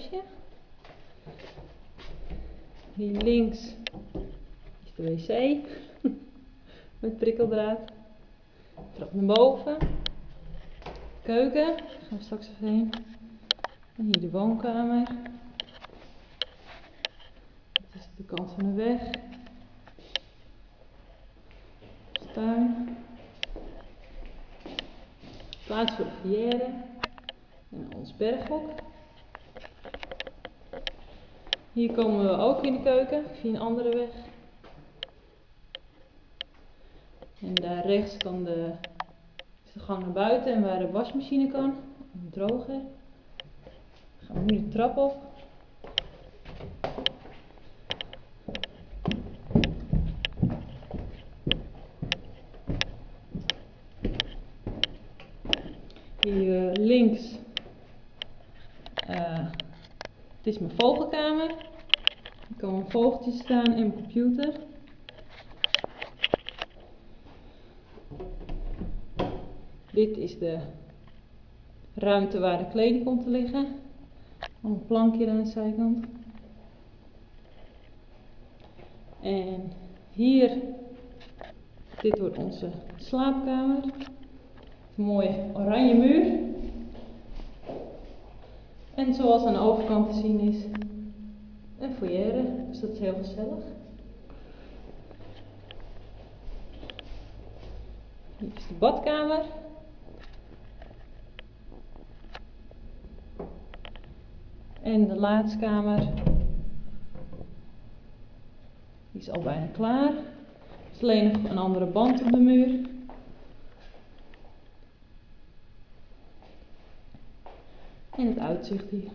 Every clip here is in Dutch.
kastje. Hier links is de wc met prikkeldraad. Trap naar boven. Keuken, daar gaan we straks even heen. En hier de woonkamer. Dit is de kant van de weg. Tuin. Plaats voor de volière. En ons berghok. Hier komen we ook in de keuken via een andere weg. En daar rechts kan is de gang naar buiten en waar de wasmachine kan. Een droger. Dan gaan we nu de trap op. Hier links, dit is mijn vogelkamer. Hier komen vogeltjes staan en mijn computer. Dit is de ruimte waar de kleding komt te liggen. Een plankje aan de zijkant. En hier, dit wordt onze slaapkamer. Een mooie oranje muur. En zoals aan de overkant te zien is, een foyer, dus dat is heel gezellig. Hier is de badkamer. En de laadskamer. Die is al bijna klaar. Er is alleen nog een andere band op de muur. En het uitzicht hier.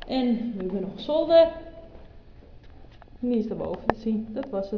En we hebben nog zolder. Die is daarboven te zien. Dat was het.